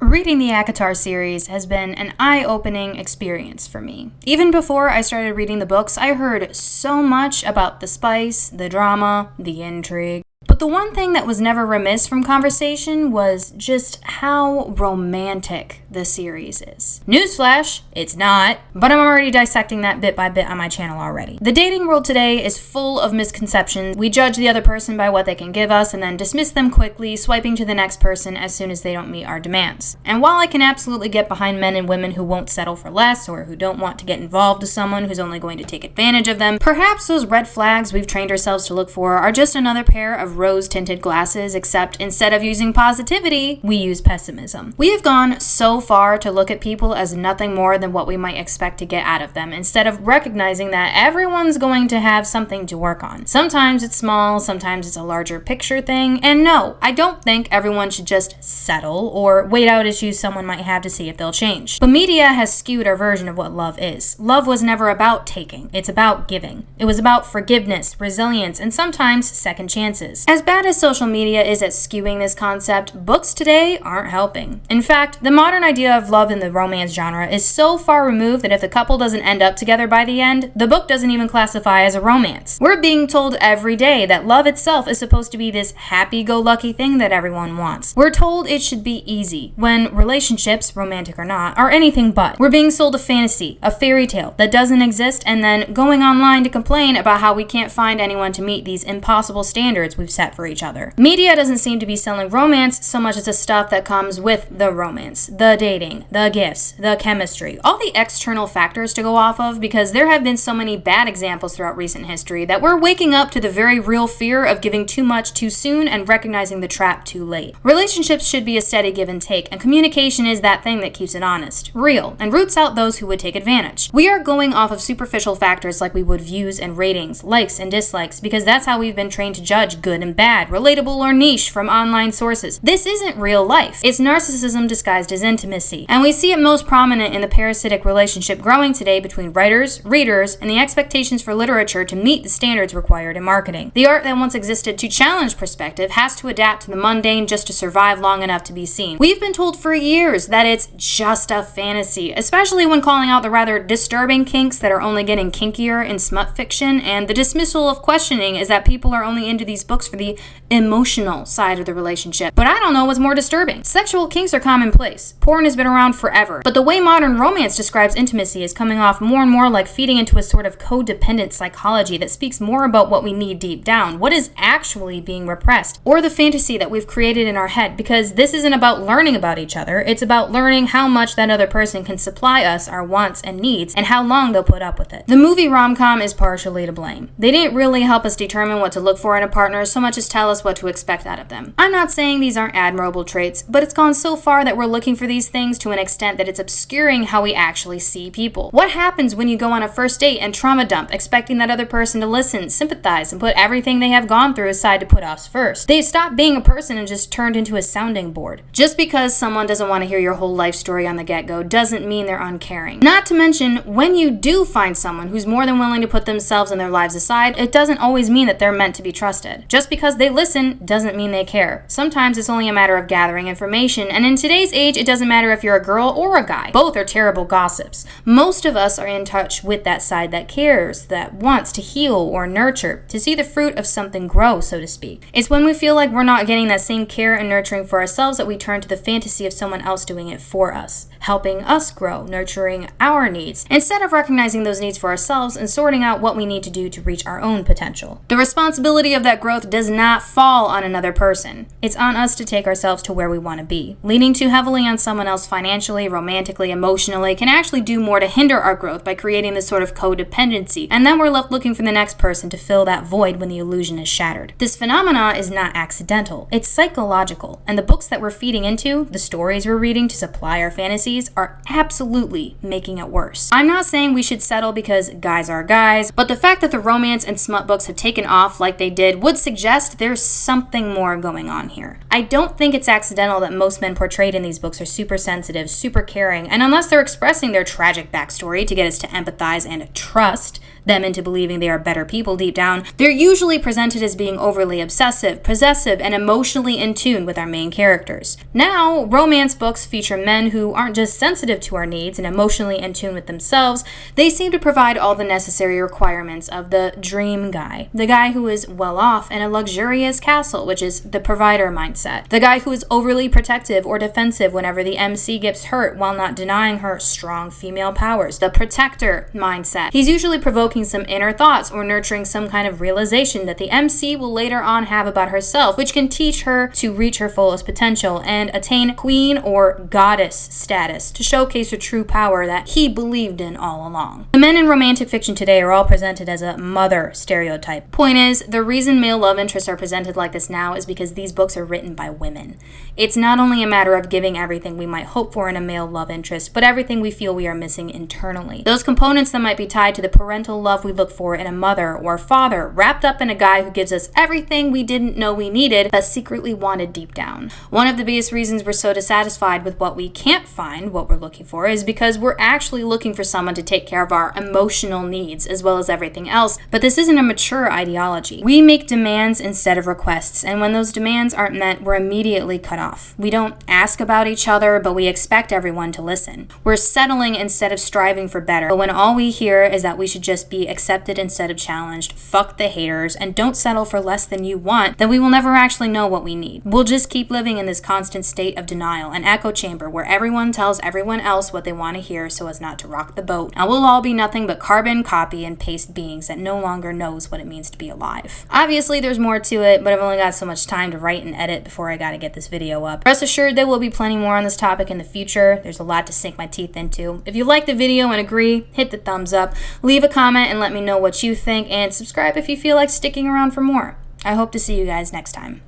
Reading the ACOTAR series has been an eye-opening experience for me. Even before I started reading the books, I heard so much about the spice, the drama, the intrigue. But the one thing that was never remiss from conversation was just how romantic the series is. Newsflash, it's not, but I'm already dissecting that bit by bit on my channel already. The dating world today is full of misconceptions. We judge the other person by what they can give us and then dismiss them quickly, swiping to the next person as soon as they don't meet our demands. And while I can absolutely get behind men and women who won't settle for less or who don't want to get involved with someone who's only going to take advantage of them, perhaps those red flags we've trained ourselves to look for are just another pair of rose-tinted glasses, except instead of using positivity, we use pessimism. We have gone so far to look at people as nothing more than what we might expect to get out of them, instead of recognizing that everyone's going to have something to work on. Sometimes it's small, sometimes it's a larger picture thing, and no, I don't think everyone should just settle or wait out issues someone might have to see if they'll change. But media has skewed our version of what love is. Love was never about taking, it's about giving. It was about forgiveness, resilience, and sometimes second chances. As bad as social media is at skewing this concept, books today aren't helping. In fact, the modern idea of love in the romance genre is so far removed that if the couple doesn't end up together by the end, the book doesn't even classify as a romance. We're being told every day that love itself is supposed to be this happy-go-lucky thing that everyone wants. We're told it should be easy, when relationships, romantic or not, are anything but. We're being sold a fantasy, a fairy tale that doesn't exist, and then going online to complain about how we can't find anyone to meet these impossible standards we've set for each other. Media doesn't seem to be selling romance so much as the stuff that comes with the romance, the dating, the gifts, the chemistry, all the external factors to go off of, because there have been so many bad examples throughout recent history that we're waking up to the very real fear of giving too much too soon and recognizing the trap too late. Relationships should be a steady give and take, and communication is that thing that keeps it honest, real, and roots out those who would take advantage. We are going off of superficial factors like we would views and ratings, likes and dislikes, because that's how we've been trained to judge good and bad, relatable or niche from online sources. This isn't real life. It's narcissism disguised as intimacy, and we see it most prominent in the parasitic relationship growing today between writers, readers, and the expectations for literature to meet the standards required in marketing. The art that once existed to challenge perspective has to adapt to the mundane just to survive long enough to be seen. We've been told for years that it's just a fantasy, especially when calling out the rather disturbing kinks that are only getting kinkier in smut fiction, and the dismissal of questioning is that people are only into these books for the emotional side of the relationship. But I don't know what's more disturbing. Sexual kinks are commonplace. Porn has been around forever. But the way modern romance describes intimacy is coming off more and more like feeding into a sort of codependent psychology that speaks more about what we need deep down, what is actually being repressed, or the fantasy that we've created in our head, because this isn't about learning about each other, it's about learning how much that other person can supply us our wants and needs, and how long they'll put up with it. The movie rom-com is partially to blame. They didn't really help us determine what to look for in a partner so much as tell us what to expect out of them. I'm not saying these aren't admirable traits, but it's gone so far that we're looking for these things to an extent that it's obscuring how we actually see people. What happens when you go on a first date and trauma dump, expecting that other person to listen, sympathize, and put everything they have gone through aside to put us first? They stopped being a person and just turned into a sounding board. Just because someone doesn't want to hear your whole life story on the get-go doesn't mean they're uncaring. Not to mention, when you do find someone who's more than willing to put themselves and their lives aside, it doesn't always mean that they're meant to be trusted. Just because they listen doesn't mean they care. Sometimes it's only a matter of gathering information, and in today's age, it doesn't matter if you're a girl or a guy. Both are terrible gossips. Most of us are in touch with that side that cares, that wants to heal or nurture, to see the fruit of something grow, so to speak. It's when we feel like we're not getting that same care and nurturing for ourselves that we turn to the fantasy of someone else doing it for us, helping us grow, nurturing our needs, instead of recognizing those needs for ourselves and sorting out what we need to do to reach our own potential. The responsibility of that growth does not fall on another person. It's on us to take ourselves to where we want to be. Leaning too heavily on someone else financially, romantically, emotionally can actually do more to hinder our growth by creating this sort of codependency, and then we're left looking for the next person to fill that void when the illusion is shattered. This phenomena is not accidental. It's psychological, and the books that we're feeding into, the stories we're reading to supply our fantasies, are absolutely making it worse. I'm not saying we should settle because guys are guys, but the fact that the romance and smut books have taken off like they did would suggest there's something more going on here. I don't think it's accidental that most men portrayed in these books are super sensitive, super caring, and unless they're expressing their tragic backstory to get us to empathize and trust, them into believing they are better people deep down, they're usually presented as being overly obsessive, possessive, and emotionally in tune with our main characters. Now, romance books feature men who aren't just sensitive to our needs and emotionally in tune with themselves, they seem to provide all the necessary requirements of the dream guy. The guy who is well off in a luxurious castle, which is the provider mindset. The guy who is overly protective or defensive whenever the MC gets hurt while not denying her strong female powers. The protector mindset. He's usually provoking some inner thoughts or nurturing some kind of realization that the MC will later on have about herself, which can teach her to reach her fullest potential and attain queen or goddess status to showcase her true power that he believed in all along. The men in romantic fiction today are all presented as a mother stereotype. Point is, the reason male love interests are presented like this now is because these books are written by women. It's not only a matter of giving everything we might hope for in a male love interest, but everything we feel we are missing internally. Those components that might be tied to the parental love we look for in a mother or father, wrapped up in a guy who gives us everything we didn't know we needed but secretly wanted deep down. One of the biggest reasons we're so dissatisfied with what we can't find, what we're looking for, is because we're actually looking for someone to take care of our emotional needs as well as everything else, but this isn't a mature ideology. We make demands instead of requests, and when those demands aren't met, we're immediately cut off. We don't ask about each other, but we expect everyone to listen. We're settling instead of striving for better, but when all we hear is that we should just be accepted instead of challenged, fuck the haters, and don't settle for less than you want, then we will never actually know what we need. We'll just keep living in this constant state of denial, an echo chamber where everyone tells everyone else what they want to hear so as not to rock the boat, and we'll all be nothing but carbon copy and paste beings that no longer knows what it means to be alive. Obviously, there's more to it, but I've only got so much time to write and edit before I gotta get this video up. Rest assured, there will be plenty more on this topic in the future. There's a lot to sink my teeth into. If you like the video and agree, hit the thumbs up, leave a comment and let me know what you think, and subscribe if you feel like sticking around for more. I hope to see you guys next time.